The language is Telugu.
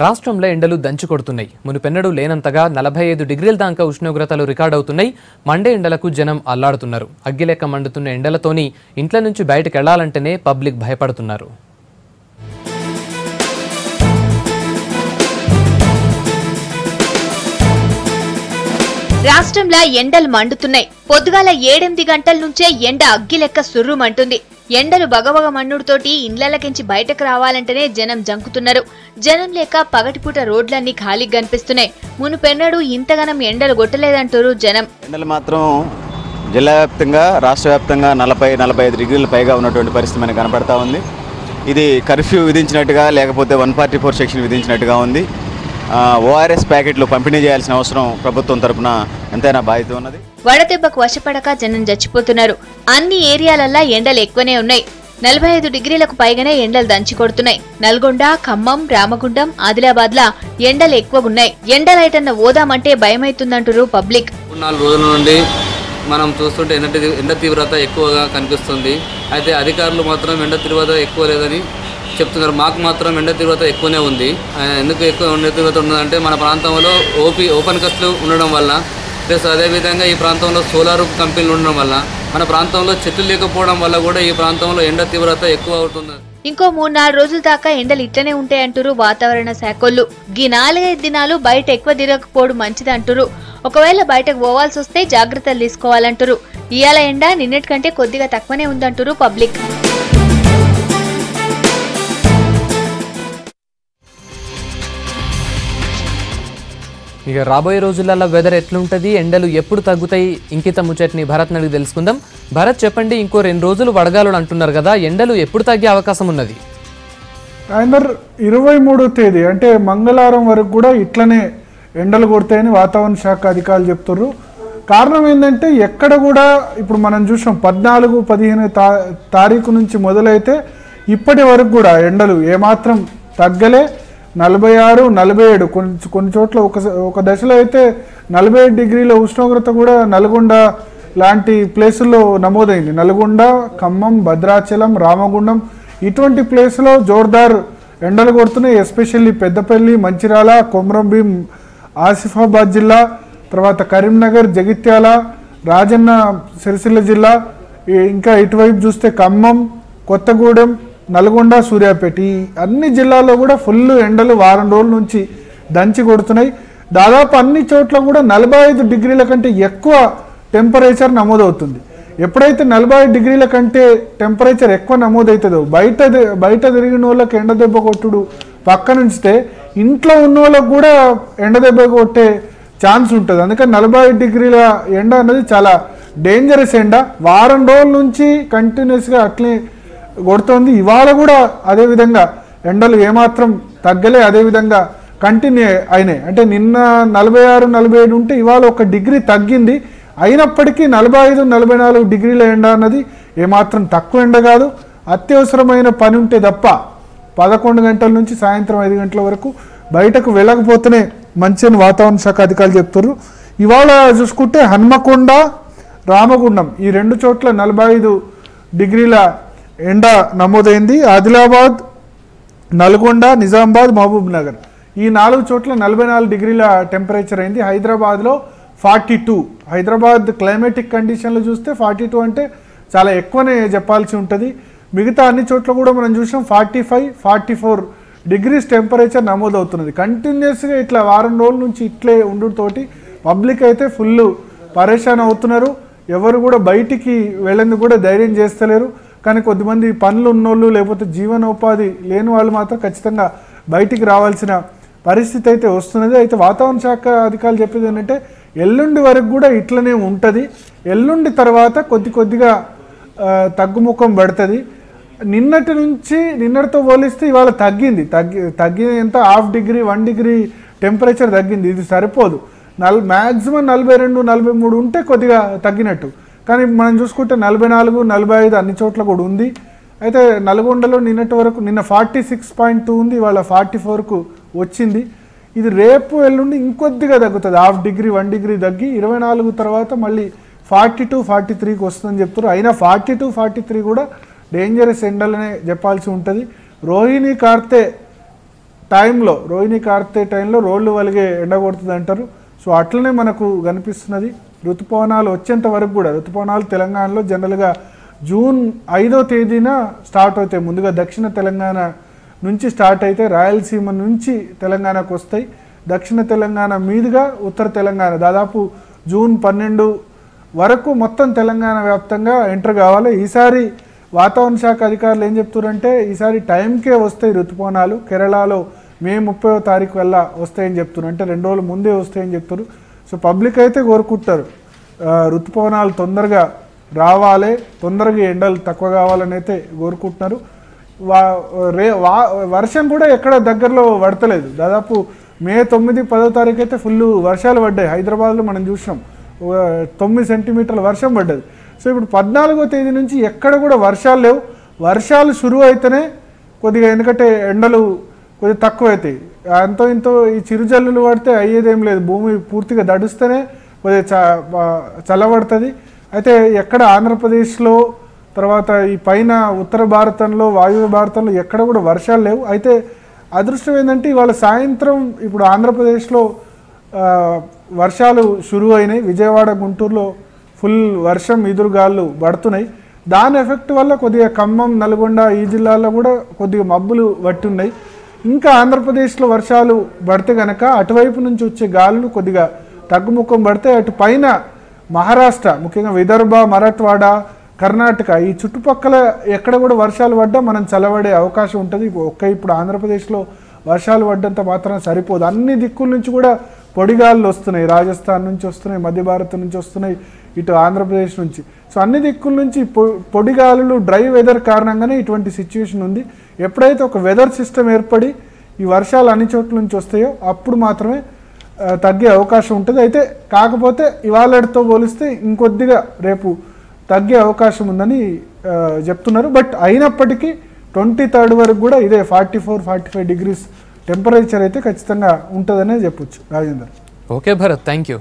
రాష్ట్రంలో ఎండలు దంచుకొడుతున్నాయి. మునుపెన్నడూ లేనంతగా 45 డిగ్రీల దాకా ఉష్ణోగ్రతలు రికార్డవుతున్నాయి. మండే ఎండలకు జనం అల్లాడుతున్నారు. అగ్గిలెక్క మండుతున్న ఎండలతోని ఇంట్ల నుంచి బయటకు వెళ్లాలంటేనే పబ్లిక్ భయపడుతున్నారు. రాష్ట్రంలో ఎండలు మండుతున్నాయి. పొద్దుగాల 7-8 గంటల నుంచే ఎండ అగ్గిలెక్క సుర్రుమంటుంది. ఎండలు బగబగ మన్నుడుతోటి ఇండ్లకించి బయటకు రావాలంటేనే జనం జంకుతున్నారు. జనం లేక పగటిపూట రోడ్లన్నీ ఖాళీగా కనిపిస్తున్నాయి. మునుపెన్నడూ ఇంతగానం ఎండలు కొట్టలేదంటారు జనం. ఎండలు మాత్రం జిల్లా వ్యాప్తంగా రాష్ట్ర వ్యాప్తంగా 40-45 డిగ్రీల పైగా ఉన్నటువంటి పరిస్థితి మనకు కనపడతా ఉంది. ఇది కర్ఫ్యూ విధించినట్టుగా లేకపోతే 144 సెక్షన్ విధించినట్టుగా ఉంది. ఓఆర్ఎస్ ప్యాకెట్లు పంపిణీ చేయాల్సిన అవసరం ప్రభుత్వం తరపున ఎంతైనా బాధ్యత ఉన్నది. వడదెబ్బకు వశపడక జనం చచ్చిపోతున్నారు. అన్ని ఏరియాలల్లా ఎండలు ఎక్కువనే ఉన్నాయి. 45 డిగ్రీలకు పైగానే ఎండలు దంచి కొడుతున్నాయి. నల్గొండ, ఖమ్మం, రామగుండం, ఆదిలాబాద్ లా ఎండలు ఎక్కువగున్నాయి. ఎండలైటన్న ఓదామంటే భయమైతుందంటారు పబ్లిక్. 4 రోజుల నుండి మనం చూస్తుంటే ఎండ తీవ్రత ఎక్కువగా కనిపిస్తుంది. అయితే అధికారులు మాత్రం ఎండ తీవ్రత ఎక్కువ లేదని చెప్తున్నారు. మాకు మాత్రం ఎండ తీవ్రత ఎక్కువనే ఉంది. ఎందుకు ఎక్కువ ఎండ తీవ్రత ఉన్నదంటే మన ప్రాంతంలో ఓపెన్ కస్ట్లు ఉండడం వల్ల, ప్లస్ అదేవిధంగా ఈ ప్రాంతంలో సోలార్ కంపెనీలు ఉండడం వల్ల, మన ప్రాంతంలో చెట్లు లేకపోవడం వల్ల కూడా ఈ ప్రాంతంలో ఎండ తీవ్రత ఎక్కువ అవుతుంది. ఇంకో 3-4 రోజుల దాకా ఎండలు ఇట్లనే ఉంటాయంటారు వాతావరణ శాఖోళ్ళు. ఈ 4-5 దినాలు బయట ఎక్కువ తిరగకపోవడం మంచిదంటారు. ఒకవేళ బయటకు పోవాల్సి వస్తే జాగ్రత్తలు తీసుకోవాలంటారు. ఇవాళ ఎండ నిన్నటికంటే కొద్దిగా తక్కువనే ఉందంటారు పబ్లిక్. ఇక రాబోయే రోజులలో వెదర్ ఎట్లుంటుంది, ఎండలు ఎప్పుడు తగ్గుతాయి, ఇంకిత ముచ్చట్ని భరత్ అడిగి తెలుసుకుందాం. భరత్, చెప్పండి, ఇంకో 2 రోజులు వడగాలు అంటున్నారు కదా, ఎండలు ఎప్పుడు తగ్గే అవకాశం ఉన్నది? రాజేందర్, 23వ తేదీ అంటే మంగళవారం వరకు కూడా ఇట్లనే ఎండలు కొడతాయని వాతావరణ శాఖ అధికారులు చెప్తున్నారు. కారణం ఏంటంటే ఎక్కడ కూడా ఇప్పుడు మనం చూసాం 14-15 తారీఖు నుంచి మొదలైతే ఇప్పటి వరకు కూడా ఎండలు ఏమాత్రం తగ్గలే. 46-47 కొన్ని చోట్ల ఒక దశలో అయితే 47 డిగ్రీల ఉష్ణోగ్రత కూడా నల్గొండ లాంటి ప్లేసుల్లో నమోదైంది. నల్గొండ, ఖమ్మం, భద్రాచలం, రామగుండం ఇటువంటి ప్లేసులో జోర్దార్ ఎండలు కొడుతున్నాయి. ఎస్పెషల్లీ పెద్దపల్లి, మంచిర్యాల, కొమరంభీం, ఆసిఫాబాద్ జిల్లా, తర్వాత కరీంనగర్, జగిత్యాల, రాజన్న సిరిసిల్ల జిల్లా, ఇంకా ఇటువైపు చూస్తే ఖమ్మం, కొత్తగూడెం, నల్గొండ, సూర్యాపేట ఈ అన్ని జిల్లాల్లో కూడా ఫుల్ ఎండలు వారం రోజుల నుంచి దంచి కొడుతున్నాయి. దాదాపు అన్ని చోట్ల కూడా 45 డిగ్రీల కంటే ఎక్కువ టెంపరేచర్ నమోదవుతుంది. ఎప్పుడైతే 45 డిగ్రీల కంటే టెంపరేచర్ ఎక్కువ నమోదవుతుందో బయట తిరిగిన వాళ్ళకి ఎండ దెబ్బ కొట్టుడు పక్కన ఉంచితే ఇంట్లో ఉన్న వాళ్ళకు కూడా ఎండ దెబ్బ కొట్టే ఛాన్స్ ఉంటుంది. అందుకని 45 డిగ్రీల ఎండ అనేది చాలా డేంజరస్ ఎండ. వారం రోజుల నుంచి కంటిన్యూస్గా అట్లే కొడుతోంది. ఇవాళ కూడా అదేవిధంగా ఎండలు ఏమాత్రం తగ్గలే, అదేవిధంగా కంటిన్యూ అయినాయి. అంటే నిన్న 46-47 ఉంటే ఇవాళ 1 డిగ్రీ తగ్గింది. అయినప్పటికీ 45-44 డిగ్రీల ఎండ అన్నది ఏమాత్రం తక్కువ ఎండ కాదు. అత్యవసరమైన పని ఉంటే తప్ప 11 గంటల నుంచి సాయంత్రం 5 గంటల వరకు బయటకు వెళ్ళకపోతేనే మంచిని వాతావరణ శాఖ అధికారులు చెప్తారు. ఇవాళ చూసుకుంటే హన్మకొండ, రామగుండం ఈ 2 చోట్ల 45 డిగ్రీల ఎండ నమోదైంది. ఆదిలాబాద్, నల్గొండ, నిజామాబాద్, మహబూబ్ నగర్ ఈ 4 చోట్ల 44 డిగ్రీల టెంపరేచర్ అయింది. హైదరాబాద్లో 42. హైదరాబాద్ క్లైమేటిక్ కండిషన్లు చూస్తే 42 అంటే చాలా ఎక్కువనే చెప్పాల్సి ఉంటుంది. మిగతా అన్ని చోట్ల కూడా మనం చూసాం 45-44 డిగ్రీస్ టెంపరేచర్ నమోదవుతున్నది. కంటిన్యూస్గా ఇట్లా వారం రోజుల నుంచి ఇట్లే ఉండుతోటి పబ్లిక్ అయితే ఫుల్ పరేషాన్ అవుతున్నారు. ఎవరు కూడా బయటికి వెళ్ళేందుకు కూడా ధైర్యం చేస్తలేరు. కానీ కొద్దిమంది పనులు ఉన్నోళ్ళు లేకపోతే జీవనోపాధి లేని వాళ్ళు మాత్రం ఖచ్చితంగా బయటికి రావాల్సిన పరిస్థితి అయితే వస్తున్నది. అయితే వాతావరణ శాఖ అధికారులు చెప్పేది ఏంటంటే ఎల్లుండి వరకు కూడా ఇట్లనే ఉంటుంది. ఎల్లుండి తర్వాత కొద్దిగా తగ్గుముఖం పడుతుంది. నిన్నటితో పోలిస్తే ఇవాళ తగ్గి ఎంత 1/2 డిగ్రీ 1 డిగ్రీ టెంపరేచర్ తగ్గింది. ఇది సరిపోదు. మ్యాక్సిమం 42-43 ఉంటే కొద్దిగా తగ్గినట్టు. కానీ మనం చూసుకుంటే 44-45 అన్ని చోట్ల కూడా ఉంది. అయితే నల్గొండలో నిన్న 46.2 ఉంది, ఇవాళ 44కు వచ్చింది. ఇది రేపు ఎల్లుండి ఇంకొద్దిగా తగ్గుతుంది. 1/2 డిగ్రీ 1 డిగ్రీ తగ్గి 24 తర్వాత మళ్ళీ 42-43కి వస్తుందని చెప్తారు. అయినా 42-43 కూడా డేంజరస్ ఎండలనే చెప్పాల్సి ఉంటుంది. రోహిణి కార్తె టైంలో రోహిణి కార్తె టైంలో రోడ్లు వలిగే ఎండ కొడుతుంది అంటారు. సో అట్లనే మనకు కనిపిస్తున్నది. ఋతుపవనాలు వచ్చేంత వరకు కూడా ఋతుపవనాలు తెలంగాణలో జనరల్గా జూన్ 5వ తేదీన స్టార్ట్ అవుతాయి. ముందుగా దక్షిణ తెలంగాణ నుంచి స్టార్ట్ అయితే రాయలసీమ నుంచి తెలంగాణకు వస్తాయి. దక్షిణ తెలంగాణ మీదుగా ఉత్తర తెలంగాణ దాదాపు జూన్ 12 వరకు మొత్తం తెలంగాణ వ్యాప్తంగా ఎంటర్ కావాలి. ఈసారి వాతావరణ శాఖ అధికారులు ఏం చెప్తున్నారంటే ఈసారి టైంకే వస్తాయి ఋతుపవనాలు. కేరళలో మే 30వ తారీఖు వల్ల వస్తాయని చెప్తున్నారు. అంటే 2 రోజుల ముందే వస్తాయని చెప్తారు. సో పబ్లిక్ అయితే కోరుకుంటారు ఋతుపవనాలు తొందరగా రావాలి, తొందరగా ఎండలు తక్కువ కావాలని అయితే కోరుకుంటున్నారు. వర్షం కూడా ఎక్కడ దగ్గరలో పడతలేదు. దాదాపు మే 9, 10వ తారీఖు అయితే ఫుల్ వర్షాలు పడ్డాయి. హైదరాబాద్లో మనం చూసినాం 9 సెంటీమీటర్ల వర్షం పడ్డది. సో ఇప్పుడు 14వ తేదీ నుంచి ఎక్కడ కూడా వర్షాలు లేవు. వర్షాలు షురువు అయితేనే కొద్దిగా, ఎందుకంటే ఎండలు కొద్దిగా తక్కువ అవుతాయి. అంతో ఇంతో ఈ చిరుజల్లులు పడితే అయ్యేదేం లేదు. భూమి పూర్తిగా దడుస్తేనే కొద్దిగా చల్లబడుతుంది. అయితే ఎక్కడ ఆంధ్రప్రదేశ్లో తర్వాత ఈ పైన ఉత్తర భారతంలో వాయువ్య భారతంలో ఎక్కడ కూడా వర్షాలు లేవు. అయితే అదృష్టం ఏంటంటే ఇవాళ సాయంత్రం ఇప్పుడు ఆంధ్రప్రదేశ్లో వర్షాలు షురువు అయినాయి. విజయవాడ, గుంటూరులో ఫుల్ వర్షం, ఈదురుగాళ్ళు పడుతున్నాయి. దాని ఎఫెక్ట్ వల్ల కొద్దిగా ఖమ్మం, నల్గొండ ఈ జిల్లాల్లో కూడా కొద్దిగా మబ్బులు పట్టి ఉన్నాయి. ఇంకా ఆంధ్రప్రదేశ్లో వర్షాలు పడితే కనుక అటువైపు నుంచి వచ్చే గాలులు కొద్దిగా తగ్గుముఖం పడితే అటు పైన మహారాష్ట్ర, ముఖ్యంగా విదర్భ, మరాఠ్వాడ, కర్ణాటక ఈ చుట్టుపక్కల ఎక్కడ కూడా వర్షాలు పడ్డా మనం చల్లబడే అవకాశం ఉంటుంది. ఇప్పుడు ఆంధ్రప్రదేశ్లో వర్షాలు పడ్డంత మాత్రం సరిపోదు. అన్ని దిక్కుల నుంచి కూడా పొడిగాళ్ళు వస్తున్నాయి. రాజస్థాన్ నుంచి వస్తున్నాయి, మధ్య భారత్ నుంచి వస్తున్నాయి, ఇటు ఆంధ్రప్రదేశ్ నుంచి. సో అన్ని దిక్కుల నుంచి పొడిగాలులు, డ్రై వెదర్ కారణంగానే ఇటువంటి సిచ్యువేషన్ ఉంది. ఎప్పుడైతే ఒక వెదర్ సిస్టమ్ ఏర్పడి ఈ వర్షాలు అన్ని చోట్ల నుంచి వస్తాయో అప్పుడు మాత్రమే తగ్గే అవకాశం ఉంటుంది. అయితే కాకపోతే ఇవాళతో పోలిస్తే ఇంకొద్దిగా రేపు తగ్గే అవకాశం ఉందని చెప్తున్నారు. బట్ అయినప్పటికీ 23rd వరకు కూడా ఇదే 44-45 degrees టెంపరేచర్ అయితే ఖచ్చితంగా ఉంటుందనే చెప్పొచ్చు. Rajender. Okay Bharat, thank you.